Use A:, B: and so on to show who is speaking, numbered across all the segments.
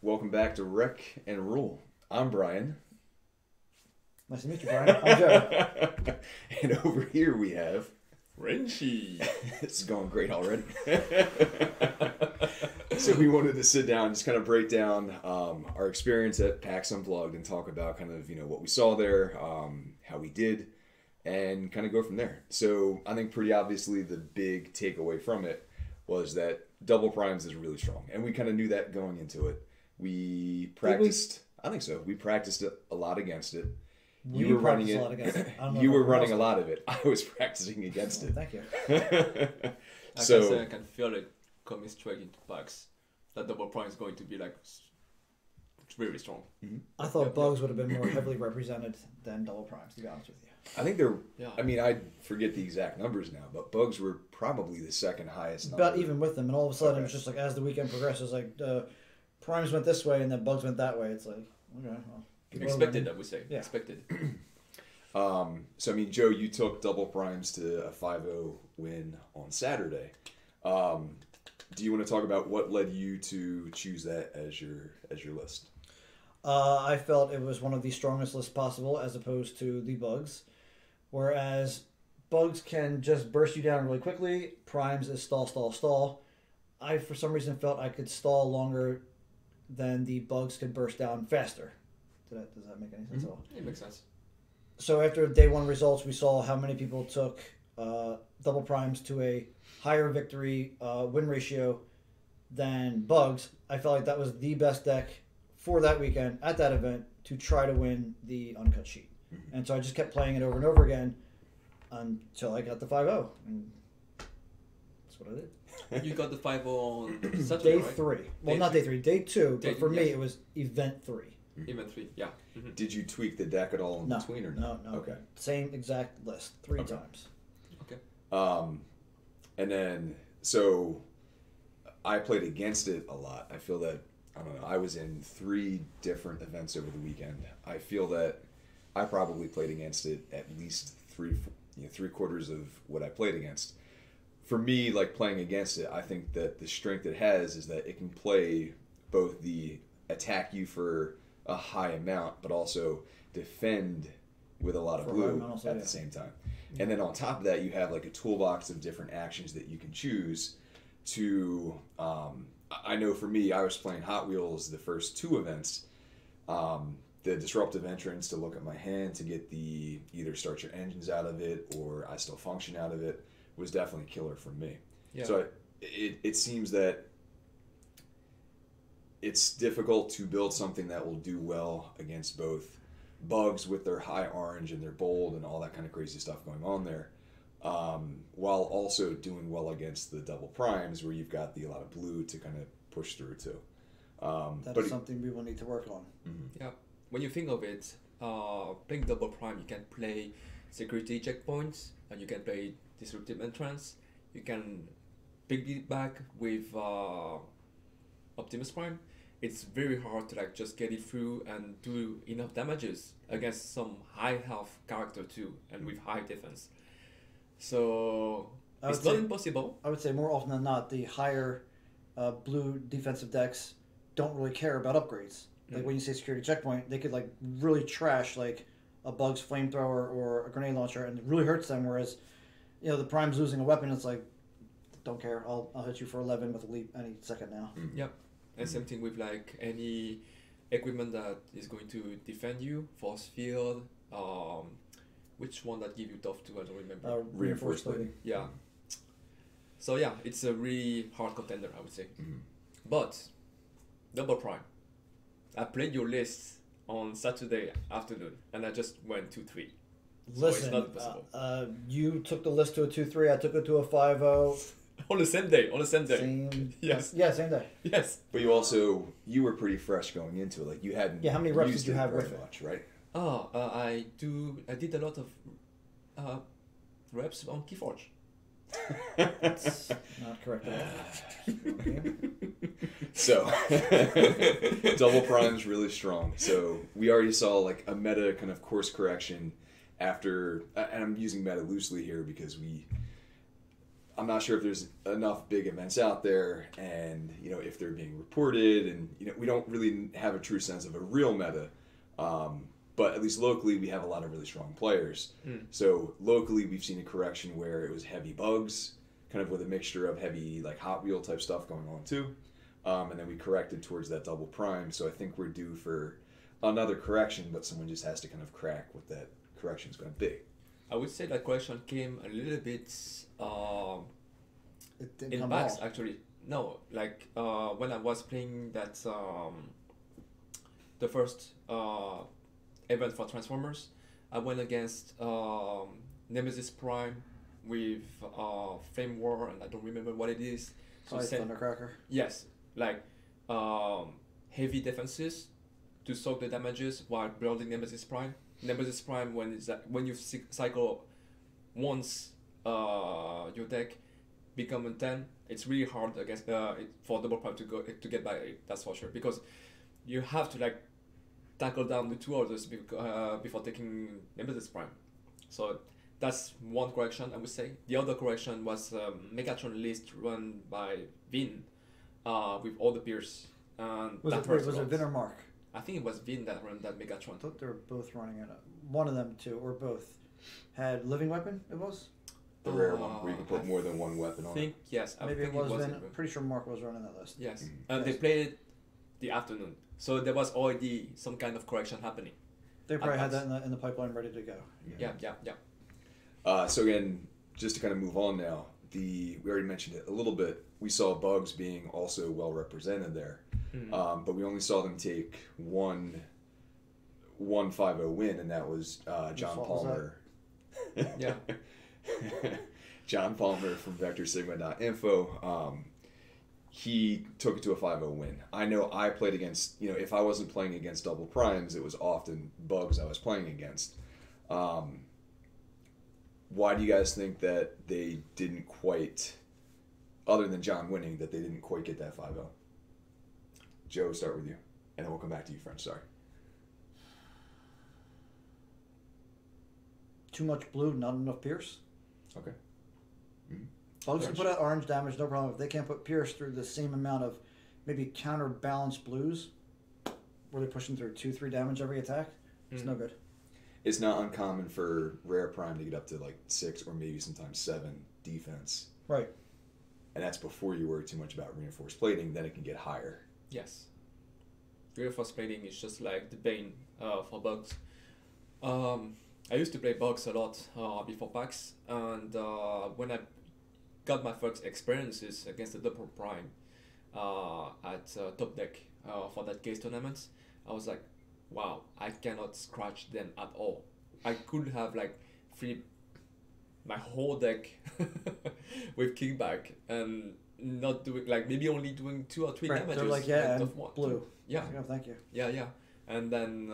A: Welcome back to Wreck and Rule. I'm Brian.
B: Nice to meet you, Brian. I'm Joe.
A: And over here we have...
C: Renchi.
A: This is going great already. So we wanted to sit down and just kind of break down our experience at PAX Unplugged and talk about kind of, what we saw there, how we did, and kind of go from there. So I think pretty obviously the big takeaway from it was that double primes is really strong. And we kind of knew that going into it. We practiced, I think so. We practiced it a lot against it. You were running it. You were running a lot of it. I was practicing against it.
B: Thank you.
C: I can feel it coming straight into PAX. That double prime is going to be like really strong.
B: Mm-hmm. I thought bugs would have been more heavily represented than double primes, to be honest with you.
A: I think they're. Yeah. I mean, I forget the exact numbers now, but bugs were probably the second highest number.
B: But even with them, and all of a sudden, it was just like as the weekend progresses, like primes went this way and then bugs went that way. It's like, okay, well.
C: Expected, I would say.
B: Yeah.
C: Expected.
A: So, I mean, Joe, you took double primes to a 5-0 win on Saturday. Do you want to talk about what led you to choose that as your list?
B: I felt it was one of the strongest lists possible as opposed to the bugs. Whereas bugs can just burst you down really quickly. Primes is stall, stall, stall. I, for some reason, felt I could stall longer than the bugs could burst down faster. Does that make any sense at all?
C: It makes sense.
B: So after day one results, we saw how many people took double primes to a higher victory win ratio than bugs. I felt like that was the best deck for that weekend at that event to try to win the Uncut sheet. Mm-hmm. And so I just kept playing it over and over again until I got the 5-0. And that's what I did.
C: You got the 5-0 on Saturday,
B: Day 3. Well, not day 3. Day 2. But for me, it was event 3.
C: Event 3, yeah. Mm-hmm.
A: Did you tweak the deck at all in between or
B: no? No.
A: Okay.
B: Same exact list 3 times.
C: Okay.
A: And then, so I played against it a lot. I feel that, I don't know, I was in 3 different events over the weekend. I feel that I probably played against it at least three quarters of what I played against. For me, like playing against it, I think that the strength it has is that it can play both the attack you for a high amount, but also defend with a lot of blue at the same time. Yeah. And then on top of that, you have like a toolbox of different actions that you can choose to, I know for me, I was playing Hot Wheels the first 2 events. The disruptive entrance to look at my hand to get the either start your engines out of it or I still function out of it was definitely a killer for me. Yeah. So it seems that it's difficult to build something that will do well against both bugs with their high orange and their bold and all that kind of crazy stuff going on there, while also doing well against the double primes where you've got a lot of blue to kind of push through too.
B: That's something we will need to work on.
C: Mm-hmm. Yeah, when you think of it, playing double prime, you can play security checkpoints and you can play disruptive entrance. You can pick it back with Optimus Prime. It's very hard to like just get it through and do enough damages against some high health character too, and with high defense. So it's not impossible.
B: I would say more often than not, the higher blue defensive decks don't really care about upgrades. Like when you say security checkpoint, they could like really trash like a bug's flamethrower or a grenade launcher, and it really hurts them. Whereas, the prime's losing a weapon, it's like, don't care. I'll hit you for 11 with a leap any second now.
C: Mm-hmm. Yep. And same thing with like any equipment that is going to defend you, force field, which one that give you tough 2, I don't remember.
B: Reinforced plating.
C: Yeah. So yeah, it's a really hard contender, I would say.
A: Mm-hmm.
C: But double prime, I played your list on Saturday afternoon, and I just went 2-3. So
B: listen,
C: it's not impossible.
B: You took the list to a 2-3. I took it to a 5-0.
C: On the same day.
B: Yes. Yeah, same day.
C: Yes.
A: But you were pretty fresh going into it. Like you hadn't.
B: Yeah, how many reps did you have
A: very much, right?
C: I did a lot of reps on Keyforge.
B: That's not correct at all. Okay.
A: So, double prime's really strong. So we already saw like a meta kind of course correction after, and I'm using meta loosely here because I'm not sure if there's enough big events out there, and if they're being reported, and we don't really have a true sense of a real meta. But at least locally, we have a lot of really strong players. So locally, we've seen a correction where it was heavy bugs, kind of with a mixture of heavy like Hot Wheel type stuff going on too. And then we corrected towards that double prime. So I think we're due for another correction, but someone just has to kind of crack what that correction is going to be.
C: I would say that correction came a little bit
B: It didn't
C: in
B: come
C: PAX
B: all.
C: actually. No, like when I was playing that the first event for Transformers, I went against Nemesis Prime with Flame War, and I don't remember what it is. So
B: Thundercracker.
C: yes, like heavy defenses to soak the damages while building Nemesis Prime. Nemesis Prime, when you cycle once your deck become a 10, it's really hard against for double prime to get by 8, that's for sure, because you have to like tackle down the 2 others before taking Nemesis Prime. So that's one correction I would say. The other correction was Megatron list run by Vin with all the Pierce. And
B: Was it Vin or Mark?
C: I think it was Vin that ran that Megatron.
B: I thought they were both running it. One of them two, or both, had living weapon. It was.
A: The rare one where you can put more than one weapon on it.
C: Yes, I
B: Maybe
C: think
B: it was Vin.
C: Vin.
B: Pretty sure Mark was running that list.
C: Yes,
A: Mm.
C: and they played it the afternoon, so there was already some kind of correction happening.
B: They probably had
C: Advance.
B: that in the pipeline ready to go.
C: Yeah.
A: So again, just to kind of move on now, we already mentioned it a little bit. We saw bugs being also well represented there, but we only saw them take one 5-0 win, and that was John
B: fault was
A: Palmer.
C: Yeah.
A: John Palmer from VectorSigma.info. He took it to a 5-0 win. I know I played against, if I wasn't playing against double primes, it was often bugs I was playing against. Why do you guys think that they didn't quite, other than John winning, that they didn't quite get that 5-0? Joe, start with you, and then we'll come back to you, French. Sorry.
B: Too much blue, not enough Pierce.
A: Okay.
B: Bugs can put out orange damage, no problem. If they can't put Pierce through the same amount of maybe counterbalanced blues, where they're pushing through 2-3 damage every attack, it's no good.
A: It's not uncommon for rare prime to get up to like 6 or maybe sometimes 7 defense.
B: Right.
A: And that's before you worry too much about reinforced plating. Then it can get higher.
C: Yes. Reinforced plating is just like the bane for bugs. I used to play bugs a lot before PAX, and when I got my first experiences against the double prime at Top Deck for that case tournament, I was like, wow, I cannot scratch them at all. I could have like flipped my whole deck with kickback and not doing, like maybe only doing 2 or 3
B: Right.
C: damages.
B: They're like, yeah,
C: of
B: and
C: one,
B: blue.
C: two. Yeah.
B: Oh, thank you.
C: Yeah. And then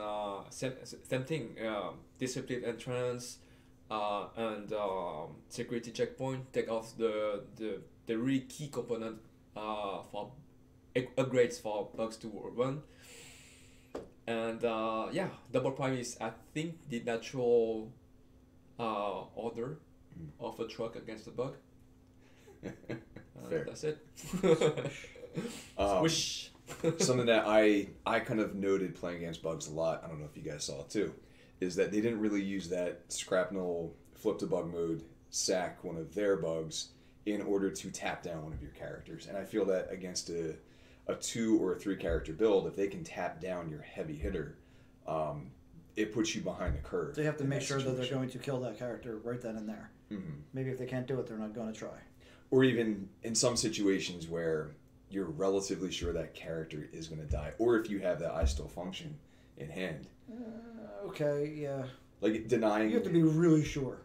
C: same thing, disruptive entrance and security checkpoint, take off the really key component for upgrades for bugs to run. And double prime is, I think, the natural order of a truck against a bug.
A: Fair.
C: That's it.
A: Swish. Something that I kind of noted playing against bugs a lot, I don't know if you guys saw it too, is that they didn't really use that Shrapnel flip to bug mode, sack one of their bugs in order to tap down one of your characters. And I feel that against a 2 or a 3 character build, if they can tap down your heavy hitter, it puts you behind the curve.
B: So you have to make sure that they're going to kill that character right then and there.
A: Mm-hmm.
B: Maybe if they can't do it, they're not going to try.
A: Or even in some situations where you're relatively sure that character is going to die, or if you have that I still function in hand.
B: Okay, yeah.
A: Like denying...
B: You have to be really sure.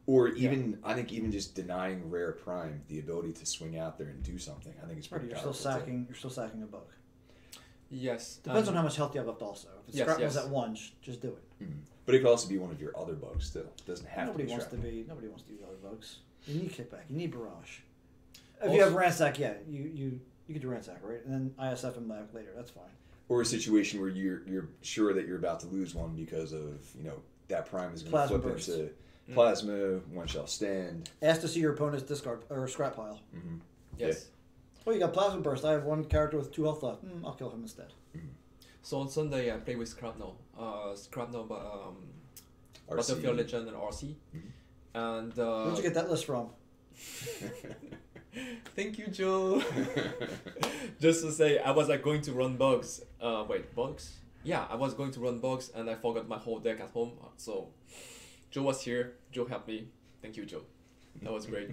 A: Or even, I think even just denying rare prime the ability to swing out there and do something. I think it's pretty
B: You're
A: powerful.
B: You're still sacking a bug.
C: Yes.
B: Depends on how much health you have left also. If it's Shrapnel's at 1, just do it.
A: Mm-hmm. But it could also be one of your other bugs still. It doesn't have
B: Nobody
A: to be
B: wants
A: Shrapnel.
B: Nobody wants to use other bugs. You need kickback. You need barrage. If you have ransack, yeah, you could do ransack, right? And then ISF him back later. That's fine.
A: Or a situation where you're sure that you're about to lose one because of that prime is going to
B: Plasma
A: flip
B: burst.
A: into plasma, one shall stand.
B: Ask to see your opponent's discard or scrap pile.
A: Mm-hmm.
C: Yes.
B: Oh, you got plasma burst. I have one character with 2 health left. I'll kill him instead.
C: So on Sunday I play with Shrapnel. Battlefield Legend and RC. And
B: Where'd you get that list from?
C: Thank you, Joe. Just to say, I was like going to run bugs. Bugs? Yeah, I was going to run bugs and I forgot my whole deck at home. So Joe was here. Joe helped me. Thank you, Joe. That was great.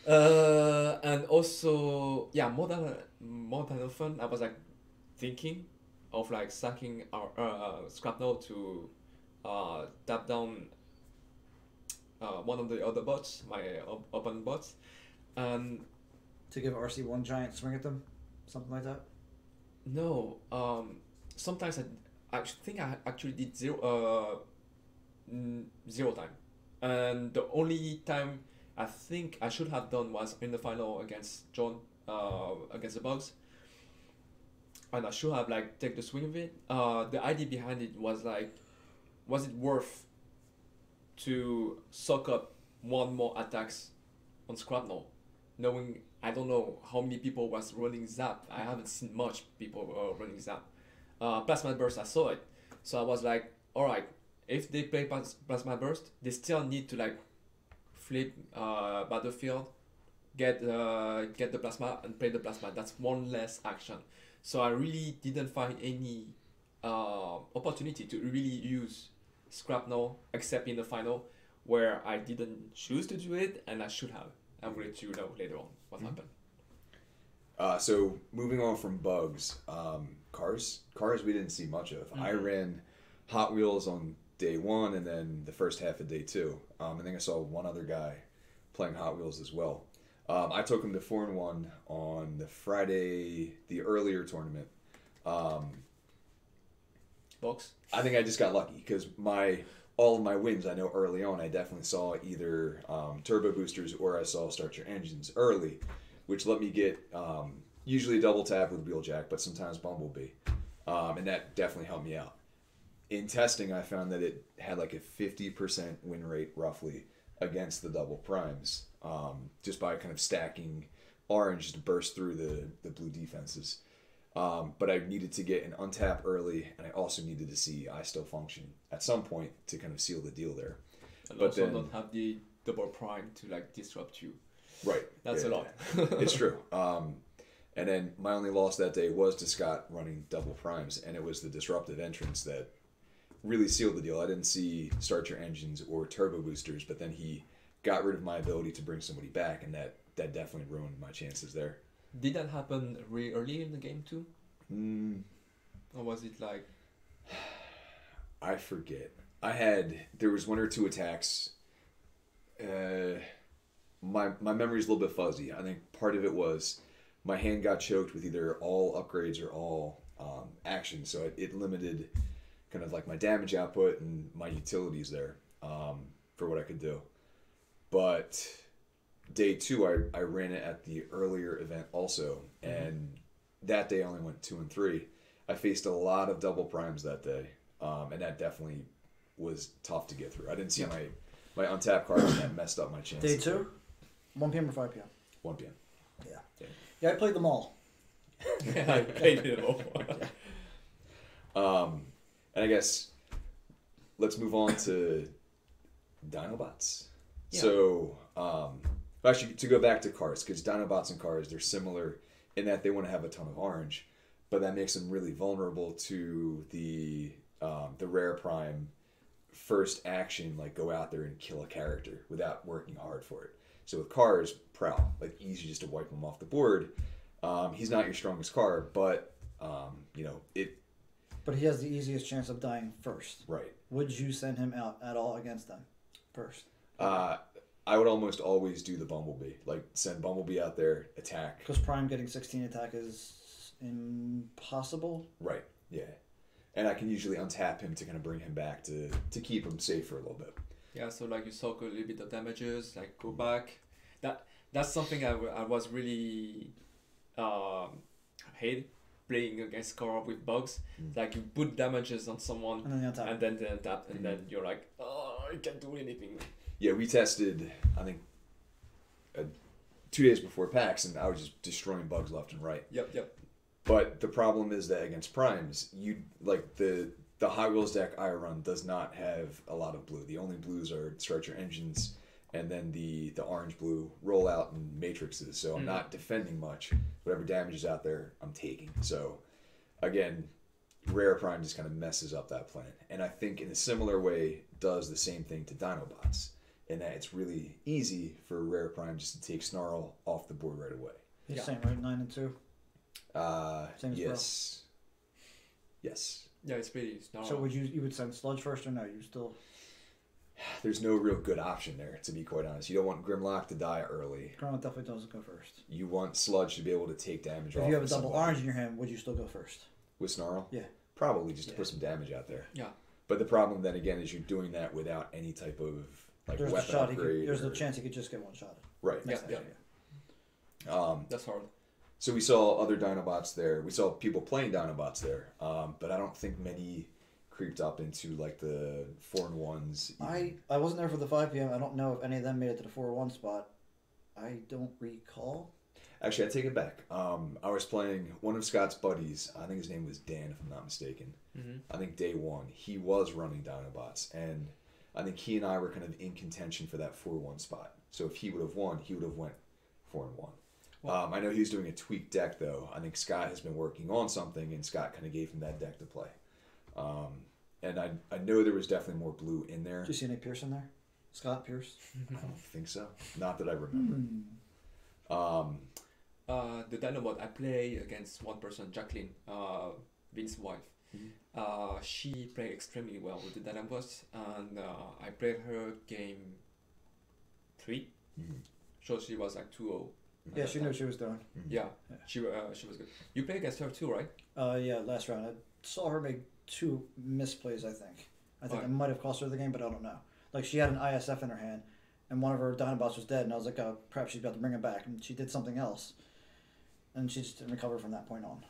C: And also, yeah, more than fun, I was like thinking of like sacking our Shrapnel to tap down one of the other bots, my opponent bots, and
B: To give RC one giant swing at them? Something like that?
C: no, sometimes I think I actually did zero time, and the only time I think I should have done was in the final against John, against the Bugs, and I should have like take the swing of it. The idea behind it was like, was it worth to suck up one more attacks on Shrapnel, knowing I don't know how many people was running Zap. I haven't seen much people running Zap. Plasma Burst, I saw it, so I was like, all right, if they play Plasma Burst, they still need to like flip Battlefield, get the Plasma and play the Plasma. That's one less action. So I really didn't find any opportunity to really use Shrapnel except in the final, where I didn't choose to do it and I should have. I'm going to know later on what happened.
A: So moving on from bugs, cars we didn't see much of. I ran Hot Wheels on day 1 and then the first half of day 2. I think I saw one other guy playing Hot Wheels as well. I took him to 4-1 on the Friday, the earlier tournament.
C: Box?
A: I think I just got lucky because all of my wins, I know early on, I definitely saw either turbo boosters or I saw start your engines early, which let me get usually a double tap with Wheeljack, but sometimes Bumblebee. And that definitely helped me out. In testing, I found that it had like a 50% win rate roughly against the double primes, just by kind of stacking orange to burst through the blue defenses. But I needed to get an untap early, and I also needed to see I still function at some point to kind of seal the deal there.
C: And
A: but
C: also
A: then,
C: not have the double prime to like disrupt you.
A: Right.
C: That's a lot.
A: It's true. And then my only loss that day was to Scott running double primes, and it was the disruptive entrance that really sealed the deal. I didn't see start your engines or turbo boosters, but then he got rid of my ability to bring somebody back, and that definitely ruined my chances there.
C: Did that happen really early in the game too? Or was it like...
A: I forget. There was 1 or 2 attacks. My memory's a little bit fuzzy. I think part of it was my hand got choked with either all upgrades or all actions, so it limited kind of like my damage output and my utilities there for what I could do. But day 2, I ran it at the earlier event also, and that day I only went 2 and 3. I faced a lot of double primes that day, and that definitely was tough to get through. I didn't see my untapped cards, and that messed up my chances.
B: Day 2? 1 p.m. or 5 p.m.?
A: 1 p.m.
B: Yeah, I played them all.
C: I played it all.
A: And I guess let's move on to Dinobots.
C: Yeah.
A: So, actually, to go back to cars, because Dinobots and cars, they're similar in that they want to have a ton of orange, but that makes them really vulnerable to the rare prime first action, like go out there and kill a character without working hard for it. So with cars, Prowl, like easy just to wipe them off the board. He's not your strongest car, but it.
B: But he has the easiest chance of dying first.
A: Right.
B: Would you send him out at all against them first?
A: I would almost always do the Bumblebee. Like, send Bumblebee out there, attack.
B: Because Prime getting 16 attack is impossible.
A: Right, yeah. And I can usually untap him to kind of bring him back to keep him safe for a little bit.
C: Yeah, so like you soak a little bit of damages, like go back. That's something I was really hate playing against car with bugs. Like you put damages on someone
B: And then you untap.
C: and then they untap, and then you're like, oh, I can't do anything.
A: Yeah, we tested, I think, 2 days before PAX, and I was just destroying bugs left and right.
C: Yep.
A: But the problem is that against primes, you like the High Wheels deck I run does not have a lot of blue. The only blues are Stretcher Engines, and then the orange blue rollout and matrixes. So I'm not defending much. Whatever damage is out there, I'm taking. So again, Rare Prime just kind of messes up that plan. And I think in a similar way does the same thing to Dinobots, in that it's really easy for Rare Prime just to take Snarl off the board right away.
B: He's same, right? 9 and 2. Same as
A: Yes. Yes.
C: Yeah, it's pretty Snarl.
B: So you would send Sludge first, or no? You still.
A: There's no real good option there, to be quite honest. You don't want Grimlock to die early.
B: Grimlock definitely doesn't go first.
A: You want Sludge to be able to take damage off.
B: If you have a
A: of
B: double
A: somebody.
B: orange in your hand, would you still go first?
A: With Snarl?
B: Yeah.
A: Probably just to put some damage out there.
C: Yeah.
A: But the problem then again is you're doing that without any type of like
B: There's
A: weapon
B: the shot.
A: upgrade.
B: There's the chance he could just get one shot.
A: Right.
C: Yeah. That's hard.
A: So we saw other Dinobots there. We saw people playing Dinobots there. But I don't think many creeped up into like the 4-1s.
B: I wasn't there for the 5 p.m. I don't know if any of them made it to the 4-1 spot. I don't recall.
A: Actually, I take it back. I was playing one of Scott's buddies. I think his name was Dan, if I'm not mistaken. I think day 1, he was running Dinobots, and I think he and I were kind of in contention for that 4-1 spot. So if he would have won, he would have went 4-1. I know he was doing a tweaked deck, though. I think Scott has been working on something, and Scott kind of gave him that deck to play. And I know there was definitely more blue in there.
B: Did you see any Pierce in there? Scott Pierce?
A: I don't think so. Not that I remember.
C: The Dinobot I play against one person, Jacqueline, Vince's wife. She played extremely well with the Dinobots, and I played her game 3. So she was like 2-0.
B: Yeah, she knew what she was doing.
C: Yeah, she was good. You play against her too, right?
B: Yeah, last round. I saw her make 2 misplays, I think. I might have cost her the game, but I don't know. Like, she had an ISF in her hand, and one of her Dinobots was dead, and I was like, oh, perhaps she's about to bring it back. And she did something else. And she just didn't recover from that point on.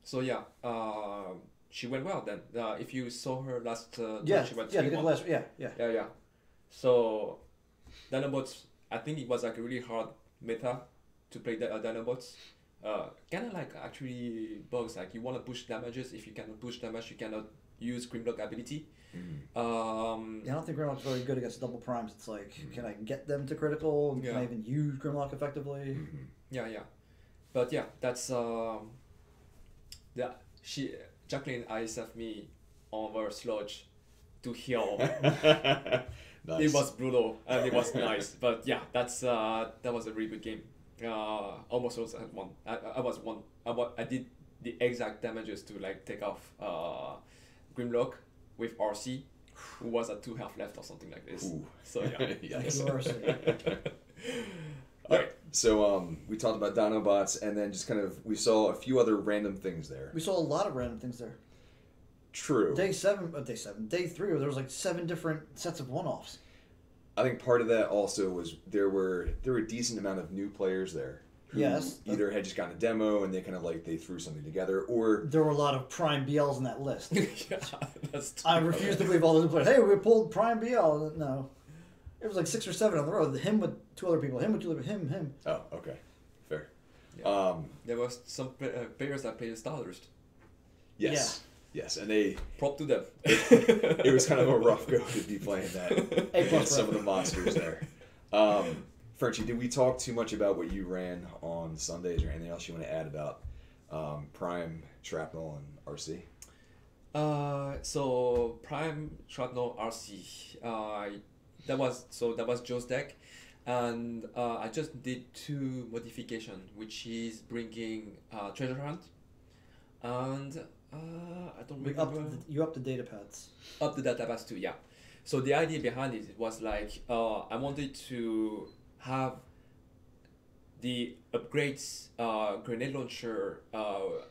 C: So, yeah, she went well then. If you saw her last time, she went
B: 3-1. Yeah.
C: So, Dinobots, I think it was like a really hard meta to play Dinobots. Kind of like actually bugs, like you want to push damages. If you cannot push damage, you cannot use Grimlock ability.
B: I don't think Grimlock's very good against double primes. It's like, can I get them to critical? Can I even use Grimlock effectively?
C: Yeah. But yeah, that's Jacqueline ISF me over Sludge to heal.
A: Nice.
C: It was brutal and it was nice, but yeah, that was a really good game. Almost was at one. I was one. I did the exact damages to like take off Grimlock with RC, who was at 2 health left or something like this.
A: Ooh.
C: So yeah.
A: Yes.
C: All right.
A: So we talked about Dinobots, and then just kind of we saw a few other random things there.
B: We saw a lot of random things there.
A: True.
B: Day 3, there was like 7 different sets of one-offs.
A: I think part of that also was there were a decent amount of new players there. Who either had just gotten a demo and they threw something together, or
B: there were a lot of Prime BLs in that list.
C: That's
B: I refuse to believe all those players. Hey, we pulled Prime BL. No, it was like 6 or 7 on the road. Him with 2 other people. Him with 2 other people. Him.
A: Oh, okay, fair.
C: Yeah. There was some players that played Stardust.
A: Yes. Yes, and they
C: prop to them.
A: It was kind of a rough go to be playing that against some of the monsters there. Frenchie, did we talk too much about what you ran on Sundays, or anything else you want to add about Prime, Shrapnel, and RC?
C: So Prime, Shrapnel, RC. That was Joe's deck, and I just did 2 modifications, which is bringing Treasure Hunt, and I don't remember.
B: You upped the data pads.
C: Up the data pads too, yeah. So the idea behind it was like I wanted to have the upgrades, grenade launcher,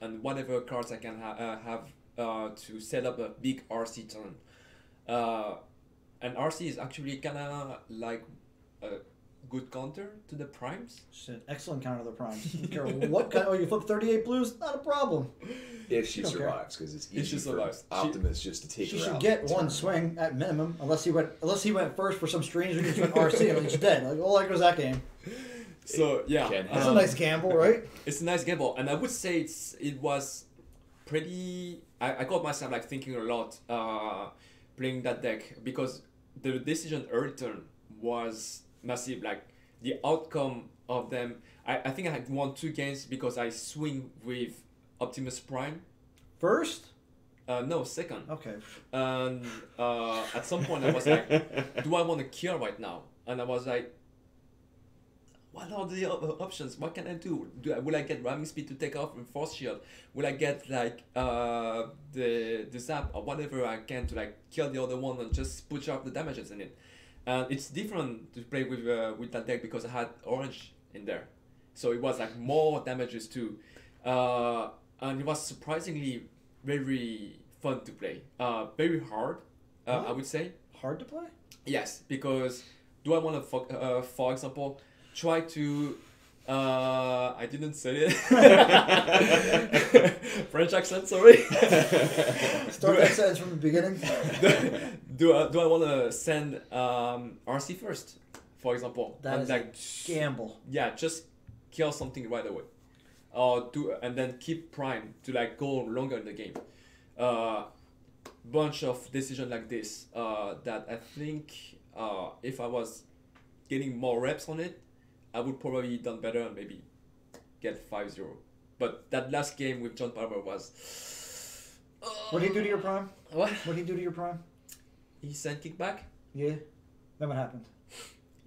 C: and whatever cards I can have to set up a big RC turn. And RC is actually kind of like a good counter to the primes.
B: It's an excellent counter to the primes. I don't care what kind. Oh, you flip 38 blues? Not a problem.
A: If she
B: don't care.
A: survives, because it's
C: If she
A: easy for
C: survives.
A: Optimus just to take
B: She
A: her
B: should
A: out.
B: get
A: and
B: one
A: turn.
B: swing at minimum, unless he went first for some strange reason. He went RC and he's dead. Like, oh, there goes that game.
C: So yeah,
A: Can
B: That's a nice gamble, right?
C: It's a nice gamble, and I would say it was pretty. I got myself like thinking a lot playing that deck because the decision early turn was massive. Like the outcome of them, I think I had won 2 games because I swing with Optimus Prime.
B: First?
C: No, second.
B: Okay.
C: And at some point I was like, do I want to kill right now? And I was like, what are the other options? What can I do? Will I get ramming speed to take off and force shield? Will I get like the zap or whatever I can to like kill the other one and just push up the damages in it? And it's different to play with that deck because I had orange in there, so it was like more damages too, and it was surprisingly very fun to play. Very hard, I would say.
B: Hard to play?
C: Yes, because do I want to, for example, try to, I didn't say it. French accent, sorry.
B: Start that sentence from the beginning.
C: do I want to send RC first, for example?
B: That
C: and
B: is
C: like,
B: a gamble.
C: yeah, just kill something right away. And then keep Prime to like go longer in the game. Bunch of decisions like this that I think if I was getting more reps on it, I would probably done better and maybe get 5-0. But that last game with John Palmer was...
B: What did he do to your prime?
C: What?
B: What did he do to your prime?
C: He sent kickback.
B: Yeah. Then what happened?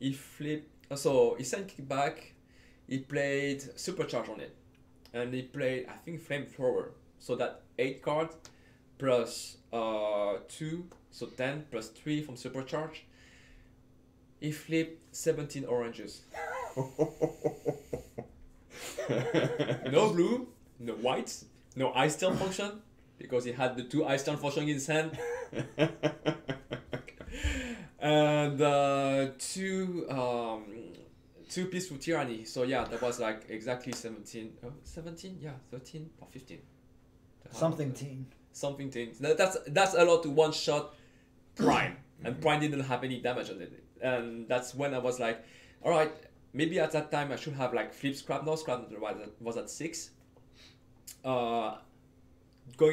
C: He flipped... So he sent kickback. He played Supercharge on it. And he played, I think, Flamethrower. So that 8 card plus 2, so 10 plus 3 from Supercharge. He flipped 17 oranges. No blue, no white, no ice tail function, because he had the 2 ice tail function in his hand. And 2 Peaceful Tyranny. So yeah, that was like exactly 17. 17? Yeah, 13 or 15.
B: Something teen.
C: Something teen. That's a lot to one shot Prime. And Prime didn't have any damage on it. And that's when I was like, alright, maybe at that time I should have like flipped Shrapnel. Shrapnel was at 6. Going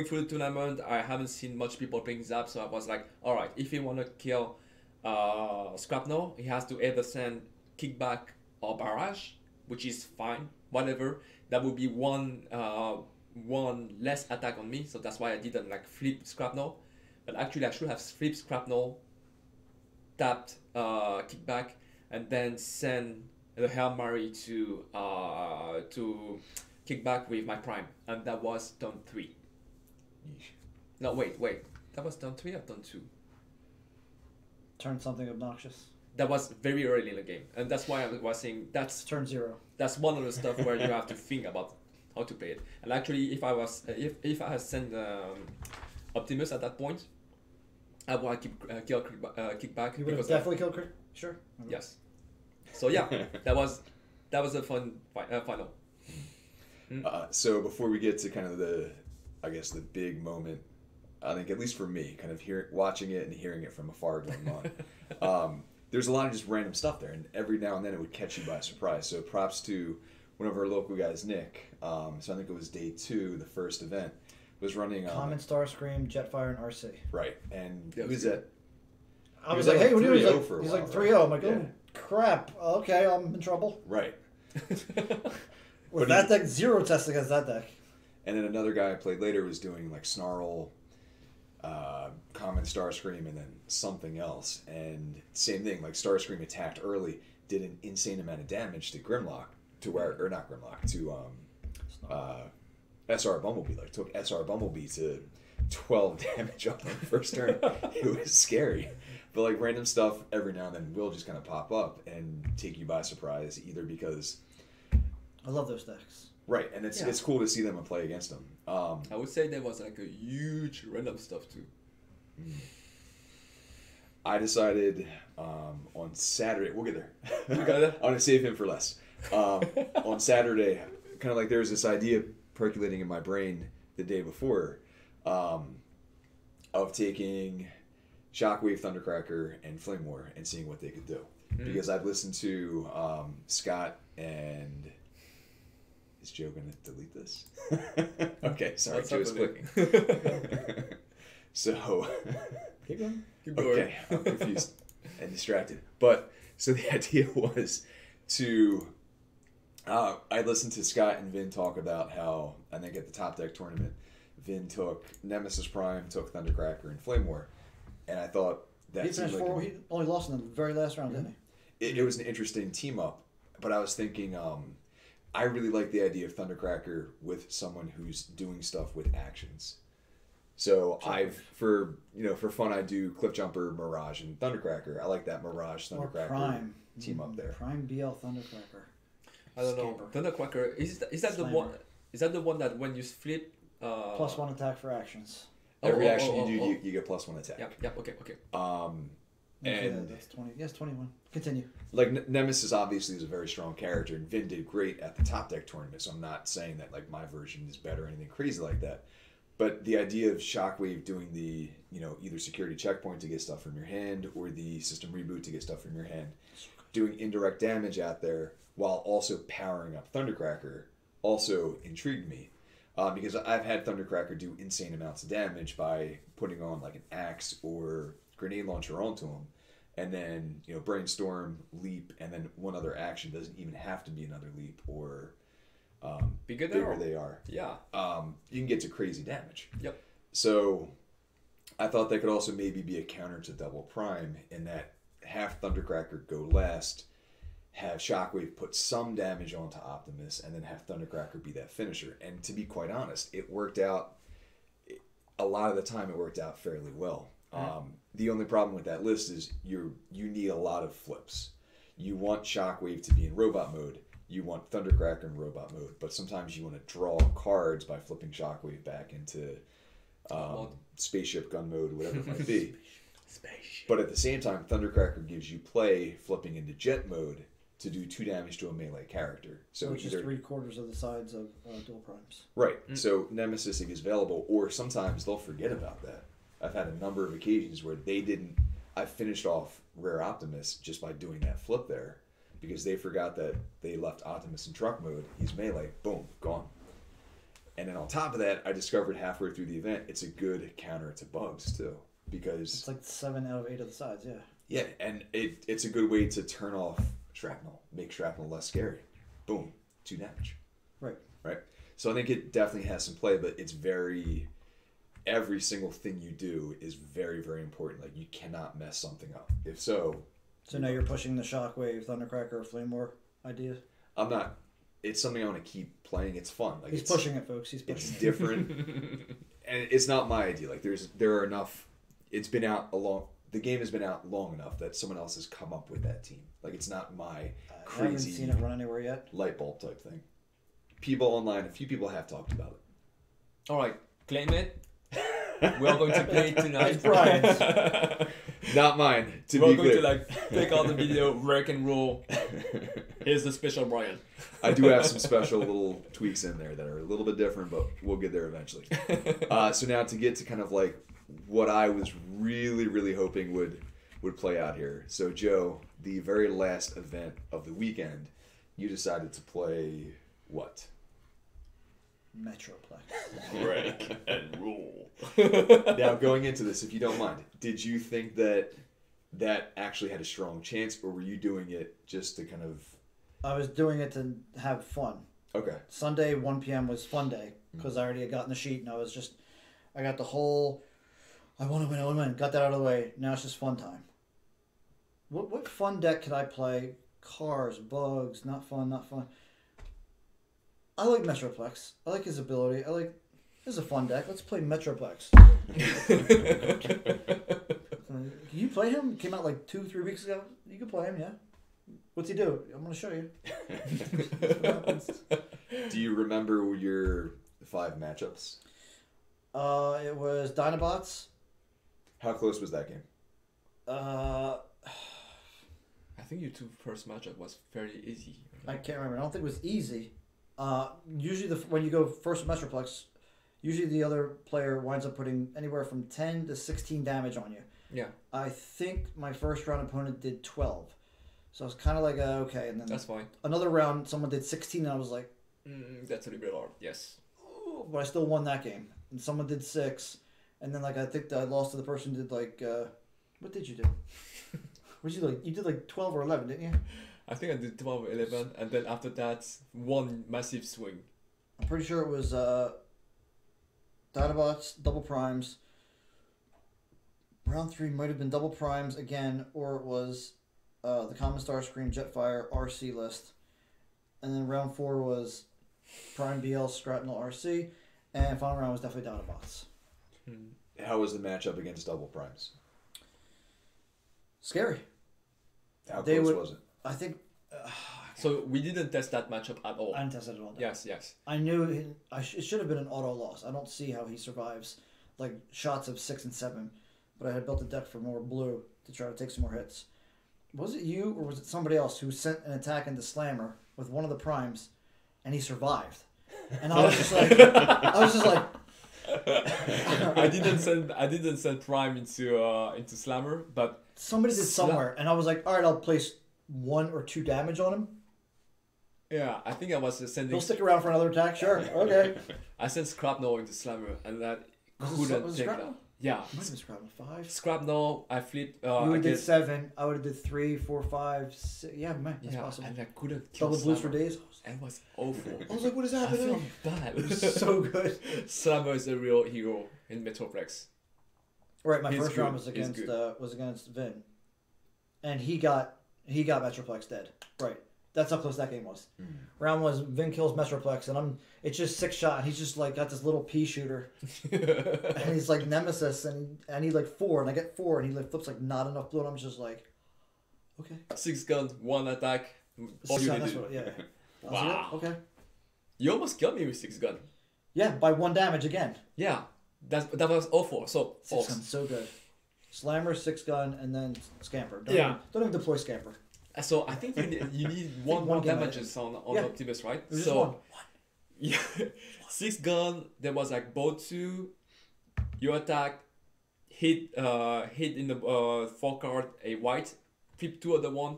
C: through the tournament, I haven't seen much people playing Zap, so I was like, alright, if he want to kill Shrapnel, he has to either send Kickback or Barrage, which is fine, whatever. That would be one less attack on me, so that's why I didn't like flip Shrapnel. But actually I should have flipped Shrapnel, tapped Kickback, and then send the Hail Mary to Kickback with my Prime, and that was turn 3. No, wait, that was turn 3 or turn 2?
B: Turn something obnoxious.
C: That was very early in the game, and that's why I was saying that's
B: Turn 0.
C: That's one of the stuff where you have to think about how to play it. And actually, if I had sent Optimus at that point, I would have kill Kickback.
B: You would have
C: because
B: definitely killed Crit. Sure.
C: yes. So yeah, that was a fun final.
A: So before we get to kind of the big moment, I think at least for me, kind of watching it and hearing it from afar going on, there's a lot of just random stuff there, and every now and then it would catch you by surprise. So props to one of our local guys, Nick. So I think it was day 2, the first event, was running
B: Common, Starscream, Jetfire, and RC.
A: right, and
C: Yeah,
A: he was
C: good.
A: at.
B: I
A: He
B: was
A: was
B: like,
A: at
B: hey, what are you doing?
A: 3-0 for a
B: He's
A: while,
B: like
A: right?
B: 3-0. I'm like,
A: Yeah.
B: oh, crap. Okay, I'm in trouble.
A: Right.
B: With
A: But
B: that deck, 0 test against that deck.
A: And then another guy I played later was doing like Snarl, Common, Starscream, and then something else. And same thing, like Starscream attacked early, did an insane amount of damage to Grimlock, or not Grimlock, to SR Bumblebee. Like took SR Bumblebee to 12 damage on the first turn. It was scary. But like random stuff every now and then will just kind of pop up and take you by surprise, either because...
B: I love those decks.
A: Right, and it's cool to see them and play against them.
C: I would say there was like a huge random stuff too.
A: I decided on Saturday, we'll get there.
C: You got it?
A: I'm going to save him for less. On Saturday, kind of like there was this idea percolating in my brain the day before of taking Shockwave Thundercracker and Flame War and seeing what they could do. Because I've listened to Scott and... Is Joe going to delete this? Okay, sorry, Joe's clicking. So...
B: Keep going.
A: Okay, I'm confused and distracted. But, so the idea was to... I listened to Scott and Vin talk about how, I think at the Top Deck tournament, Vin took Nemesis Prime, took Thundercracker, and Flame War. And I thought that
B: he finished four. He only lost in the very last round, didn't he?
A: It was an interesting team up, but I was thinking, I really like the idea of Thundercracker with someone who's doing stuff with actions. So for fun, I do Cliffjumper, Mirage, and Thundercracker. I like that Mirage Thundercracker team up there.
B: Prime BL Thundercracker.
C: I don't know. Thundercracker is that the one? Is that the one that when you flip?
B: +1 attack for actions.
A: Every action you do, you get +1 attack.
C: Yep. Okay.
A: And
B: that's 20. Yes, 21. Continue.
A: Like Nemesis obviously is a very strong character, and Vin did great at the Top Deck tournament. So I'm not saying that like my version is better or anything crazy like that. But the idea of Shockwave doing the either security checkpoint to get stuff from your hand or the system reboot to get stuff from your hand, doing indirect damage out there while also powering up Thundercracker also intrigued me. Because I've had Thundercracker do insane amounts of damage by putting on like an axe or grenade launcher onto him, and then brainstorm, leap, and then one other action doesn't even have to be another leap or bigger they are.
C: Yeah.
A: You can get to crazy damage.
C: Yep.
A: So I thought that could also maybe be a counter to Double Prime in that have Thundercracker go last, have Shockwave put some damage onto Optimus, and then have Thundercracker be that finisher. And to be quite honest, it worked out. A lot of the time, it worked out fairly well. The only problem with that list is you need a lot of flips. You want Shockwave to be in robot mode. You want Thundercracker in robot mode. But sometimes you want to draw cards by flipping Shockwave back into spaceship gun mode, whatever it might be.
C: Spaceship.
A: But at the same time, Thundercracker gives you play flipping into jet mode to do 2 damage to a melee character. So
B: it's just 3/4 of the sides of dual primes.
A: Right. So Nemesis is available, or sometimes they'll forget about that. I've had a number of occasions where I finished off Rare Optimus just by doing that flip there because they forgot that they left Optimus in truck mode. He's melee. Boom. Gone. And then on top of that, I discovered halfway through the event, it's a good counter to bugs too. Because
B: it's like 7 out of 8 of the sides, yeah.
A: Yeah, and it's a good way to turn off Shrapnel, make Shrapnel less scary. Boom, 2 damage. Right. So I think it definitely has some play, but it's every single thing you do is very, very important. Like you cannot mess something up. If so.
B: So now you're pushing the Shockwave, Thundercracker, Flame War idea? I'm
A: not. It's something I want to keep playing. It's fun. Like
B: he's pushing it, folks. He's pushing it.
A: It's different, and it's not my idea. Like there are enough. It's been out the game has been out long enough that someone else has come up with that team. Like it's not my crazy. I
B: haven't seen it run anywhere yet.
A: Light bulb type thing. People online, a few people have talked about it.
C: All right, claim it. We are going to play it tonight.
B: It's Brian's.
A: Not mine.
C: We're going to take out the video, wreck and roll. Here's the special Brian.
A: I do have some special little tweaks in there that are a little bit different, but we'll get there eventually. So now to get to kind of like what I was really, really hoping would play out here. So Joe, the very last event of the weekend, you decided to play what?
B: Metroplex.
C: Wreck and roll.
A: Now going into this, if you don't mind, did you think that actually had a strong chance, or were you doing it just to kind of...
B: I was doing it to have fun.
A: Okay.
B: Sunday, 1 p.m. was fun day, because I already had gotten the sheet, and I got the whole, I want to win, got that out of the way. Now it's just fun time. What fun deck could I play? Cars, bugs, not fun. I like Metroplex. I like his ability. This is a fun deck. Let's play Metroplex. Can you play him? Came out like 2-3 weeks ago. You can play him, yeah. What's he do? I'm going to show you.
A: Do you remember your 5 matchups?
B: It was Dinobots.
A: How close was that game?
C: I think your 2 first matchup was fairly easy.
B: I can't remember. I don't think it was easy. Usually when you go first Metroplex, usually the other player winds up putting anywhere from 10 to 16 damage on you.
C: Yeah.
B: I think my first round opponent did 12. So I was kind of like, okay. And then
C: That's fine.
B: another round, someone did 16, and I was like,
C: That's a little bit hard, yes.
B: oh, but I still won that game. And someone did 6. And then, like, I think I lost to the person who did, like, what did you do? What did you like? You did, like, 12 or 11, didn't you?
C: I think I did 12 or 11, and then after that, one massive swing.
B: I'm pretty sure it was Dinobots, double primes. Round 3 might have been double primes again, or it was the Common Starscream Jetfire RC list. And then round 4 was Prime BL Shrapnel RC, and final round was definitely Dinobots.
A: How was the matchup against double primes?
B: Scary.
A: How close was it?
B: I think.
C: So we didn't test that matchup at all.
B: I didn't test it at all.
C: Yes, yes.
B: I knew it should have been an auto loss. I don't see how he survives like shots of 6 and 7, but I had built a deck for more blue to try to take some more hits. Was it you or was it somebody else who sent an attack into Slammer with one of the primes, and he survived? And I was just like,
C: I didn't send Prime into Slammer, but
B: somebody did somewhere, and I was like, all right, I'll place 1 or 2 damage on him.
C: yeah, I think I was sending.
B: He'll stick around for another attack, sure, okay.
C: I sent Shrapnel into Slammer, and that
B: Was
C: couldn't
B: it
C: take
B: Shrapnel?
C: that. Yeah.
B: Might have been Shrapnel 5.
C: Shrapnel, I flipped.
B: You would have did 7. I would have did 3, 4, 5, 6. Yeah, man, that's possible.
C: And I couldn't kill
B: Double blues for
C: Slammer.
B: days.
C: It was awful.
B: I was like, what is
C: I
B: happening?
C: feel bad.
B: It was so good.
C: Slammer is a real hero in Metroplex.
B: Right, my
C: He's
B: first round
C: good.
B: was against Vin, and he got Metroplex dead. Right, that's how close that game was. Round was Vin kills Metroplex, and it's just 6 shot. And he's just like got this little pea shooter, and he's like Nemesis, and he like 4, and I get 4, and he like flips like not enough blue, and I'm just like, okay.
C: 6 guns, 1 attack. All you
B: That's
C: needed.
B: what, yeah. I was
C: Wow.
B: like, okay.
C: You almost killed me with 6 gun.
B: Yeah, by 1 damage again.
C: Yeah, that was awful. So
B: 6 gun, so good. Slammer, 6 gun, and then Scamper. Don't even deploy Scamper.
C: So I think you need one more damages on Optimus, right?
B: It was
C: so
B: just 1.
C: yeah, 6 gun. There was like bow 2. You attack, hit in the 4 card a white, flip 2 other one.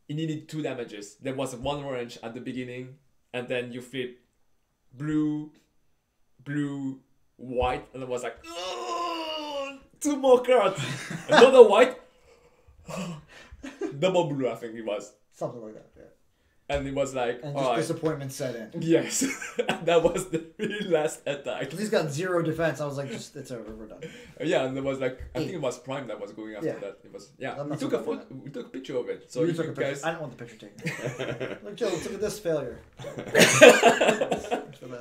C: It needed 2 damages. There was 1 orange at the beginning, and then you flip blue, white, and it was like 2 more cards. Another white. Double blue, I think it was.
B: Something like that, yeah.
C: And it was like,
B: And
C: all
B: just
C: right.
B: disappointment set in.
C: Yes. And that was the really last attack.
B: Because he's got 0 defense. I was like, just it's over, we're done.
C: Yeah, and there was like, I think it was Prime that was going after
B: Yeah.
C: that. It was, yeah.
B: I'm
C: We
B: not
C: took
B: so
C: a
B: confident.
C: photo, we took a picture of it. So
B: You
C: you
B: took a picture.
C: guys.
B: I don't want the picture taken. Like, Joe, look at this failure.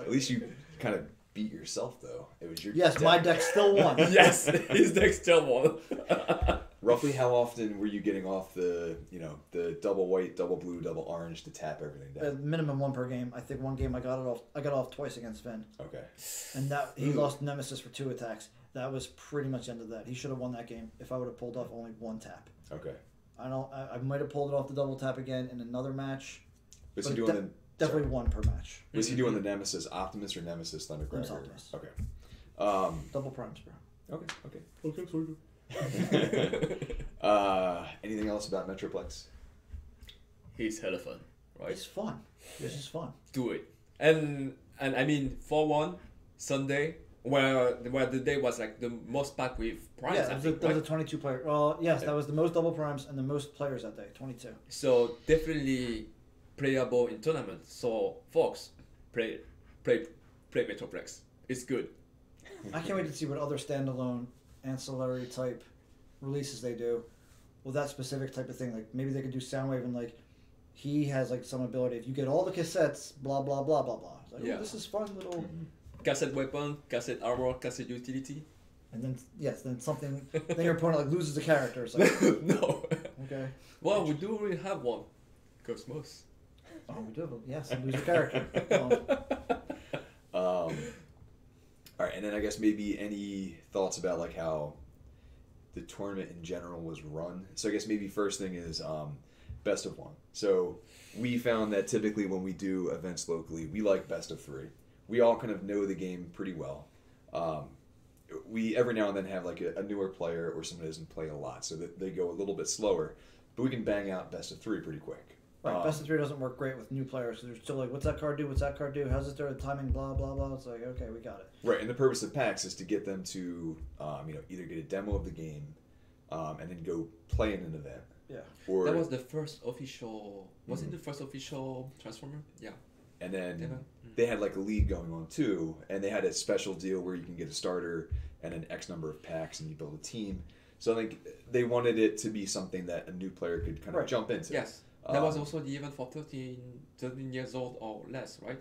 A: At least you kind of beat yourself, though. It was your
B: Yes,
A: deck.
B: my deck still won.
C: Yes, his deck still won.
A: Roughly how often were you getting off the double white, double blue, double orange to tap everything down?
B: Minimum 1 per game. I think 1 game I got off twice against Vin.
A: Okay.
B: And that he lost Nemesis for 2 attacks. That was pretty much the end of that. He should have won that game if I would have pulled off only 1 tap.
A: Okay.
B: I might have pulled it off the double tap again in another match.
A: Was
B: But
A: he doing
B: definitely 1 per match.
A: Was he doing the Nemesis Optimus or Nemesis Thundercracker?
B: Optimus.
A: Okay.
B: Double primes, bro.
A: Okay. Anything else about Metroplex?
C: He's hella fun, right?
B: It's fun. It's just fun.
C: Do it. And I mean, 4-1 Sunday, where the day was like the most packed with primes.
B: Yeah,
C: I
B: that
C: think,
B: was a
C: right?
B: 22 player. Well, yes, that was the most double primes and the most players that day. 22.
C: So definitely playable in tournaments. So folks, play Metroplex. It's good.
B: I can't wait to see what other standalone ancillary type releases they do with that specific type of thing. Like maybe they could do Soundwave and like he has like some ability. If you get all the cassettes, blah blah blah blah blah. It's like,
C: Yeah.
B: oh, this is fun little.
C: Cassette weapon, cassette armor, cassette utility.
B: And then then something. Then your opponent like loses a character. It's like
C: No.
B: okay.
C: Well, we do already have one. Cosmos.
B: Oh, we do. Yes, lose a character.
A: All right, and then I guess maybe any thoughts about like how the tournament in general was run. So I guess maybe first thing is best of 1. So we found that typically when we do events locally, we like best of 3. we all kind of know the game pretty well. We every now and then have like a newer player or someone who doesn't play a lot, so that they go a little bit slower, but we can bang out best of 3 pretty quick.
B: Right, best of 3 doesn't work great with new players. So they're still like, what's that card do? What's that card do? How's it start? Timing, blah blah blah. It's like, okay, we got it.
A: Right, and the purpose of PAX is to get them to, either get a demo of the game, and then go play in an event.
B: Yeah.
A: Or
C: That was the first official. Was it the first official Transformer? Yeah.
A: and then
C: Demo?
A: they had like a league going on too, and they had a special deal where you can get a starter and an X number of packs, and you build a team. So I think they wanted it to be something that a new player could kind of jump into.
C: Yes. That was also the event for 13 years old or less, right?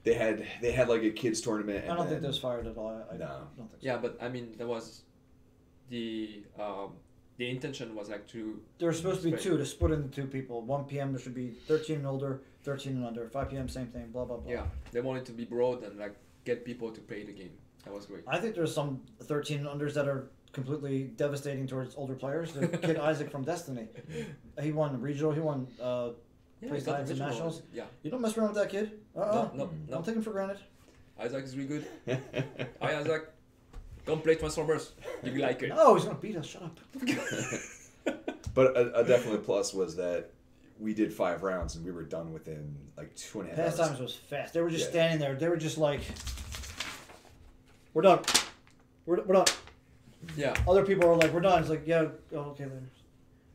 A: They had like a kids tournament. And
B: I don't think those fired at all. I
A: No.
B: don't think so.
C: Yeah, but I mean, there was the intention was like to.
B: There were supposed to be 2 to split into 2 people. 1 p.m. there should be 13 and older, 13 and under. 5 p.m. same thing. Blah blah blah.
C: Yeah, they wanted to be broad and like get people to play the game. That was great.
B: I think there's some 13 and unders that are completely devastating towards older players. The kid Isaac from Destiny, he won regional. He won place times and nationals.
C: Yeah.
B: You don't mess around with that kid.
C: No.
B: Don't take him for granted.
C: Isaac is really good. Hi, Isaac. Come play Transformers. You like it.
B: No, he's gonna beat us. Shut up.
A: But a definite plus was that we did 5 rounds and we were done within like 2.5 hours.
B: Pastimes was fast. They were just standing there. They were just like, "We're done. We're done."
C: Yeah.
B: Other people are like, "We're done." It's like, "Yeah, oh, okay then."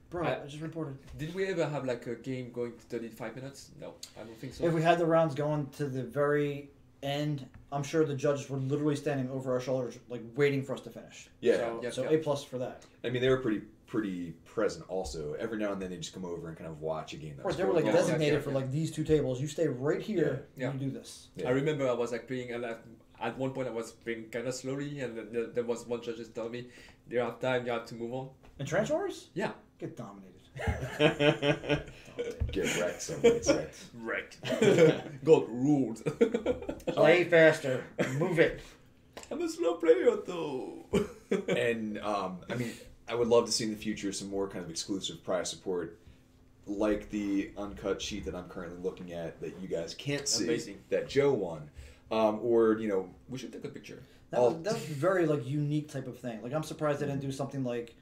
B: Bro, I just reported.
C: Did we ever have like a game going to 35 minutes? No, I don't think so.
B: If we had the rounds going to the very end, I'm sure the judges were literally standing over our shoulders, like waiting for us to finish.
A: Yeah.
B: So A+ for that.
A: I mean, they were pretty present also. Every now and then they just come over and kind of watch a game. That
B: Of course,
A: was
B: they were like
A: going on.
B: designated for like these 2 tables. You stay right here.
C: Yeah.
B: And you do this.
A: Yeah.
C: I remember I was like playing, and at one point I was playing kind of slowly, and then there was one judge just telling me, "You have time, you have to move on."
B: And Transformers?
C: Yeah.
B: Get dominated.
A: Get wrecked, somebody said.
C: Wrecked. God ruled.
B: Play faster. Move it.
C: I'm a slow player though.
A: And I mean, I would love to see in the future some more kind of exclusive prize support, like the Uncut sheet that I'm currently looking at that you guys can't see.
C: Amazing.
A: That Joe won, or
C: We should take a picture.
B: That was a very like unique type of thing. Like I'm surprised they didn't do something like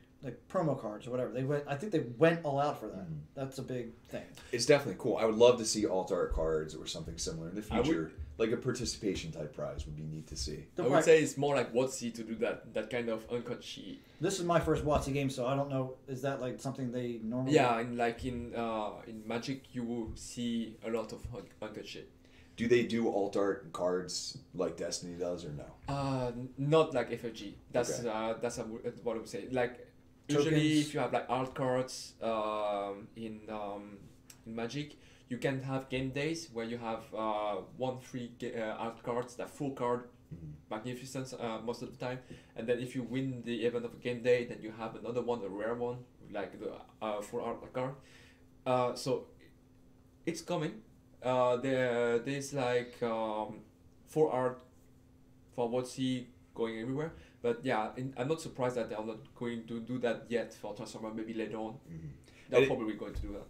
B: promo cards or whatever. I think they went all out for that. That's a big thing.
A: it's definitely cool. I would love to see alt art cards or something similar in the future. Like a participation type prize would be neat to see.
C: I would say it's more like WotC to do that kind of Uncut sheet.
B: This is my first WotC game, so I don't know. Is that like something they normally?
C: Yeah, and like in Magic, you will see a lot of Uncut sheet.
A: Do they do alt art cards like Destiny does or no?
C: Not like FFG. That's
A: Okay.
C: that's what I would say. Like
B: Tokens.
C: usually, if you have like art cards in Magic, you can have game days where you have 1 free art cards, that full card, magnificent most of the time, and then if you win the event of a game day, then you have another one, a rare one, like the full art card. So it's coming. There's like 4 art for WotC going everywhere, but yeah, I'm not surprised that they're not going to do that yet for Transformer. Maybe later on, they're probably going to do that.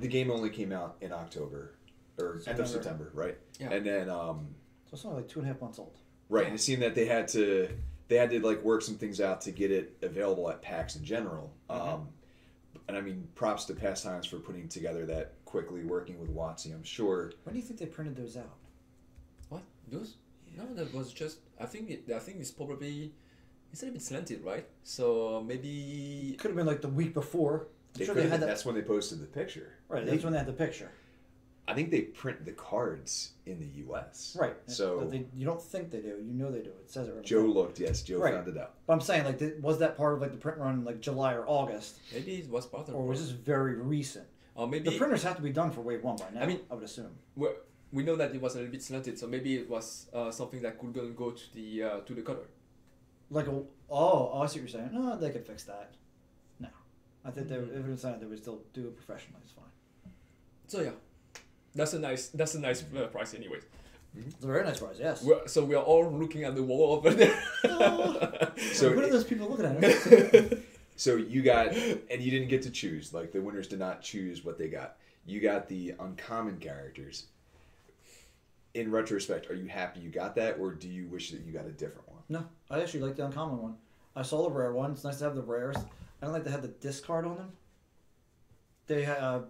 A: The game only came out in October or end of September, right?
C: Yeah.
A: And then
B: So it's only like 2.5 months old.
A: right,
C: Yeah.
A: and it seemed that they had to like work some things out to get it available at PAX in general. And I mean, props to Pastimes for putting together that quickly, working with WotC. I'm sure.
B: When do you think they printed those out?
C: What those? No, that was just. I think it's probably. It's a little bit slanted, right? So maybe.
B: Could have been like the week before. I'm sure they had that.
A: That's when they posted the picture.
B: Right, that's when they had the picture.
A: I think they print the cards in the U.S.
B: Right.
A: So
B: But you don't think they do. You know they do. It says it right.
A: Joe looked. Yes, Joe
B: Right.
A: found it out.
B: But I'm saying, like, was that part of like the print run in like July or August,
C: Maybe it was part of.
B: or was this very recent?
C: Or maybe.
B: The printers have to be done for Wave 1 by now.
C: I mean-
B: I would assume.
C: We know that it was a little bit slanted, so maybe it was something that could go to the color.
B: Like I see what you're saying. No, they could fix that. No, I think if it was something they would still do it professionally. It's fine.
C: So yeah, that's a nice price, anyways.
B: It's a very nice prize. Yes.
C: So we are all looking at the wall over there.
A: So
B: what are those people looking at?
A: So you got, and you didn't get to choose. Like the winners did not choose what they got. You got the uncommon characters. in retrospect, are you happy you got that, or do you wish that you got a different one?
B: No, I actually like the uncommon one. I saw the rare one. It's nice to have the rares. I don't like to have the discard on them. They have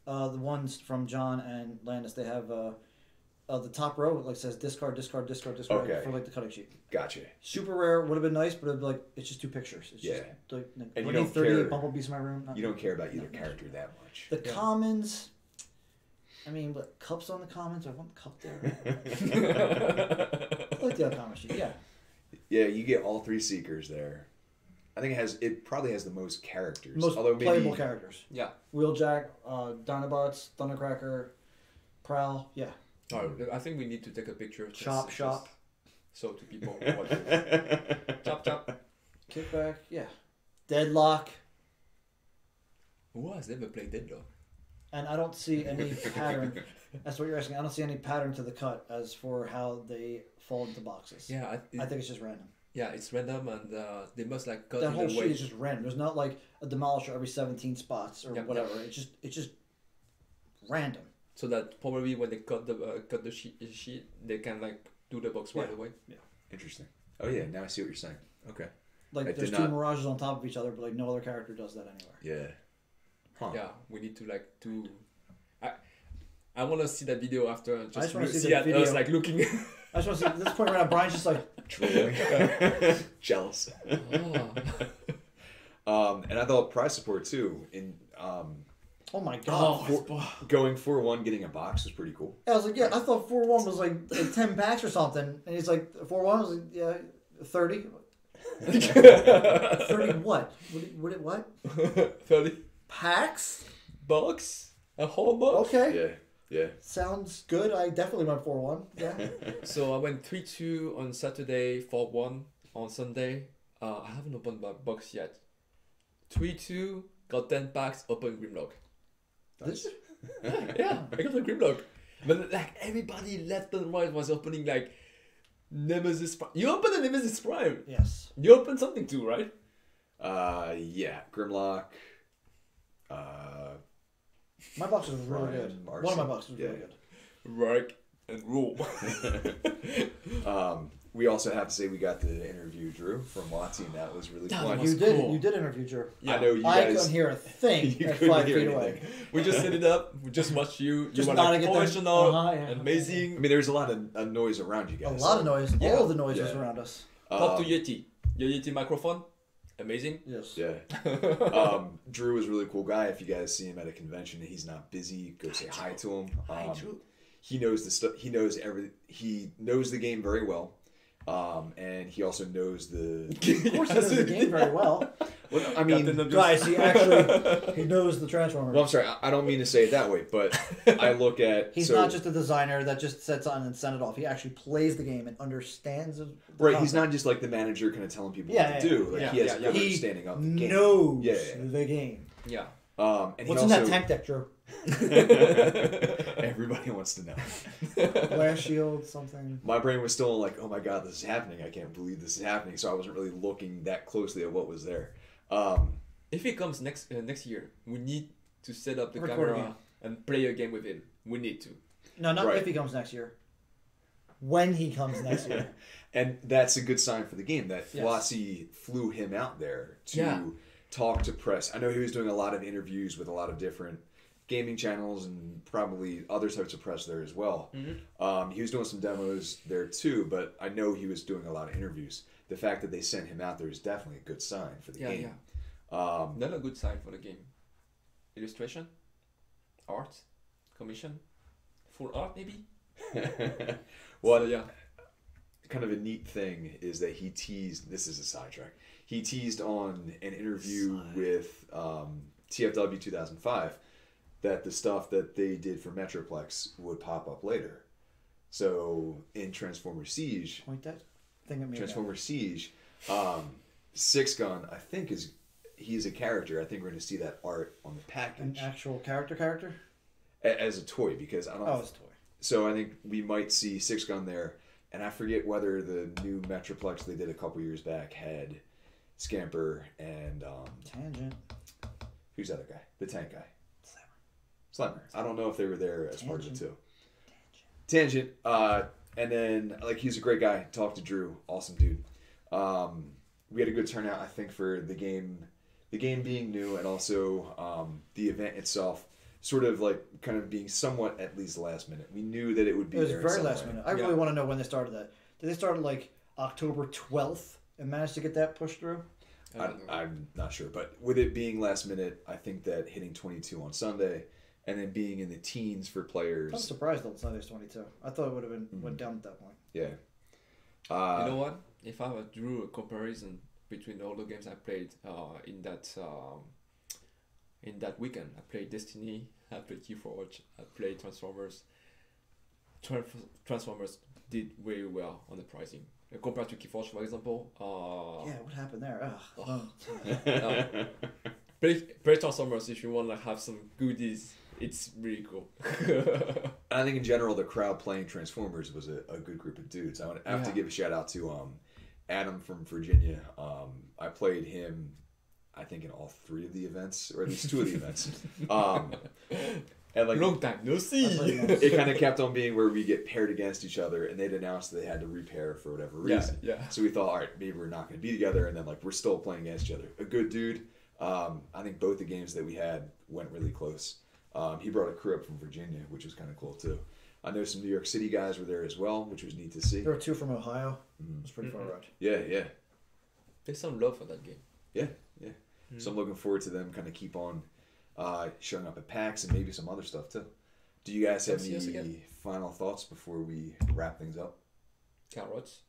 B: the ones from John and Landis. They have the top row like says discard, discard, discard, discard
A: Okay.
B: for like the cutting sheet.
A: Gotcha.
B: Super rare would have been nice, but it'd be like it's just 2 pictures. It's
A: Yeah.
B: just like
A: And you
B: I
A: don't
B: need 38
A: care-
B: bumblebees in my room.
A: You don't care about either character that much.
B: The commons. I mean, what cups on the commons? I want the cup there. I like the uncommon sheet. Yeah.
A: Yeah, you get all 3 Seekers there. I think it probably has the most characters.
B: Most
A: although
B: playable characters.
C: Yeah.
B: Wheeljack, Dinobots, Thundercracker, Prowl. Yeah.
C: Oh, I think we need to take a picture. Just-
B: Chop.
C: So to people watching. Chop.
B: Kickback. Yeah. Deadlock.
C: Who has ever played Deadlock?
B: And I don't see any pattern. That's what you're asking. I don't see any pattern to the cut as for how they fall into boxes.
C: Yeah,
B: I think it's just random.
C: yeah, it's random, and they must like cut
B: That
C: in
B: whole
C: a
B: sheet
C: way.
B: is just random. There's not like a demolisher every 17 spots or
C: Yep.
B: whatever. It's just random.
C: So that probably when they cut the sheet, they can like do the box right away.
A: Interesting. Oh yeah, now I see what you're saying. Okay.
B: Like
A: I
B: there's
A: did
B: 2
A: not-
B: mirages on top of each other, but like no other character does that anywhere.
A: Yeah. Huh.
C: Yeah, we need to like do. I want to see that video after.
B: just wanna see
C: see
B: the
C: at
B: video.
C: us like looking.
B: I just want to see at this point right now. Brian's just like
A: Drooling. Jealous.
C: Oh.
A: And I thought prize support too. In
B: oh my god.
A: going 4-1, getting a box was pretty cool.
B: I was like, yeah, I thought 4-1 was like 10 packs or something. And he's like, 4-1 I was like, yeah, 30. 30 what? What?
C: 30
B: Packs?
C: bucks? A whole box?
B: Okay.
A: Yeah.
B: Sounds good. I definitely went 4-1. Yeah.
C: So I went 3-2 on Saturday, 4-1 on Sunday. I haven't opened my box yet. 3-2, got 10 packs, open Grimlock.
A: Nice.
C: Yeah, I got a Grimlock. But like everybody left and right was opening like Nemesis Prime. You opened a Nemesis Prime.
B: Yes.
C: You opened something too, right?
A: Yeah. Grimlock.
B: My box was really good.
A: Prime,
B: One of my
A: RC.
B: boxes was
A: Yeah.
B: really good.
C: Work and rule.
A: We also have to say we got to interview Drew from Watsy, and that was really
C: That
A: fun.
C: was
B: You did.
C: cool.
B: You did interview Drew.
C: Yeah.
A: I know you
B: I
A: guys.
B: couldn't hear a thing
A: You
B: at
A: couldn't
B: 5
A: hear
B: feet
A: anything.
B: away.
C: We just set it up. We just watched you.
B: Just
C: You were
B: nodding
C: like
B: at them.
C: professional,
B: Yeah.
C: amazing.
A: I mean, there's a lot of noise around you
B: A
A: guys.
B: lot of noise.
C: Yeah.
B: All of the noise was
A: Yeah.
B: around us.
C: Talk to Yeti. Your Yeti microphone, amazing.
B: Yes.
A: Yeah. Drew is a really cool guy. If you guys see him at a convention and he's not busy, go say hi to him.
C: Hi, Drew.
A: He knows the stuff. He knows He knows the game very well. And he also knows the.
B: Of course, he knows the game very well.
A: Well, I mean,
B: Guys, he knows the Transformers.
A: well, I'm sorry. I don't mean to say it that way, but I look at.
B: He's
A: so,
B: not just a designer that just sets on and sends it off. He actually plays the game and understands the
A: right. He's
B: concept.
A: not just like the manager kind of telling people
B: Yeah,
A: what to
B: yeah,
A: do. Like
C: yeah.
A: he has
C: Yeah,
A: a
C: yeah.
A: good
B: He
A: understanding of the game.
B: knows
A: Yeah, yeah.
B: the game.
C: Yeah.
A: And
B: What's
A: he
B: in
A: also,
B: that tank deck, Drew?
A: Everybody wants to know.
B: Blast shield, something.
A: My brain was still like, oh my god, this is happening. I can't believe this is happening. So I wasn't really looking that closely at what was there.
C: If he comes next year, we need to set up the
B: Record
C: camera
B: again.
C: and play a game with him. We need to.
B: No, not
A: Right.
B: if he comes next year. When he comes next year.
A: And that's a good sign for the game that
B: Yes.
A: Flossie flew him out there to
C: Yeah.
A: talk to press. I know he was doing a lot of interviews with a lot of different gaming channels and probably other types of press there as well.
C: Mm-hmm.
A: He was doing some demos there too, but I know he was doing a lot of interviews. The fact that they sent him out there is definitely a good sign for the game.
C: Not a good sign for the game. Illustration, art, commission, full art maybe.
A: Well,
C: So, yeah.
A: kind of a neat thing is that he teased. This is a sidetrack. He teased on an interview with TFW 2005 that the stuff that they did for Metroplex would pop up later. So in Transformer Siege,
B: Point that thing at me.
A: Transformer Siege, Six Gun, I think he's a character. I think we're going to see that art on the
B: An
A: package
B: actual character?
A: as a toy because I don't.
B: Oh, it's a toy.
A: So I think we might see Six Gun there, and I forget whether the new Metroplex they did a couple years back had Scamper and
B: Tangent.
A: who's the other guy? The tank guy. Slammer. I don't know if they were there as part of it
B: Tangent.
A: too. tangent. And then like he's a great guy. Talked to Drew, awesome dude. We had a good turnout, I think, for the game. The game being new, and also the event itself, sort of like kind of being somewhat at least last minute. We knew that it would be.
B: It was
A: there
B: very last minute. I really
C: Yeah.
B: want to know when they started that. Did they start like October 12th and managed to get that pushed through?
A: I'm not sure, but with it being last minute, I think that hitting 22 on Sunday, and then being in the teens for players.
B: I'm surprised that Sunday's 22. I thought it would have been went down at that point.
A: Yeah.
C: You know what? If I drew a comparison between all the games I played in that weekend, I played Destiny, I played Keyforge, I played Transformers. Transformers did very well on the pricing. Compared to Keyforge, for example.
B: Yeah, what happened there?
C: Play Transformers if you want to have some goodies. It's really cool.
A: I think in general, the crowd playing Transformers was a good group of dudes. I have to give a shout out to Adam from Virginia. I played him, I think, in all 3 of the events, or at least 2 of the events. And like
C: long time no see.
A: It kind of kept on being where we get paired against each other, and they'd announced they had to repair for whatever reason.
C: Yeah.
A: So we thought, all right, maybe we're not going to be together, and then like we're still playing against each other. A good dude. I think both the games that we had went really close. He brought a crew up from Virginia, which was kind of cool too. I know some New York City guys were there as well, which was neat to see.
B: There were 2 from Ohio. It was pretty far right.
A: Yeah.
C: There's some love for that game.
A: Yeah. So I'm looking forward to them kind of keep on showing up at PAX and maybe some other stuff too. Do you guys have any final thoughts before we wrap things up?
C: Carrots.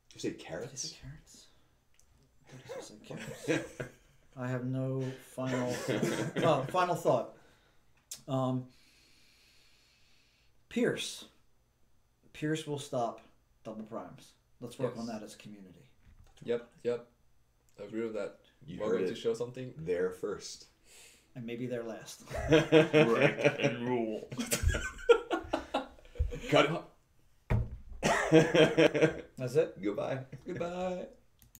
A: Did you say carrots?
B: Is it carrots? What did you say, carrots? I have no final thought. Pierce will stop double primes. Let's work on that as a community.
C: Yep. I agree with that.
A: You
C: We're
A: heard
C: going
A: it
C: to show something.
A: there first.
B: And maybe they're last.
C: Break and rule.
A: Cut it.
B: That's it.
A: Goodbye.
C: Goodbye.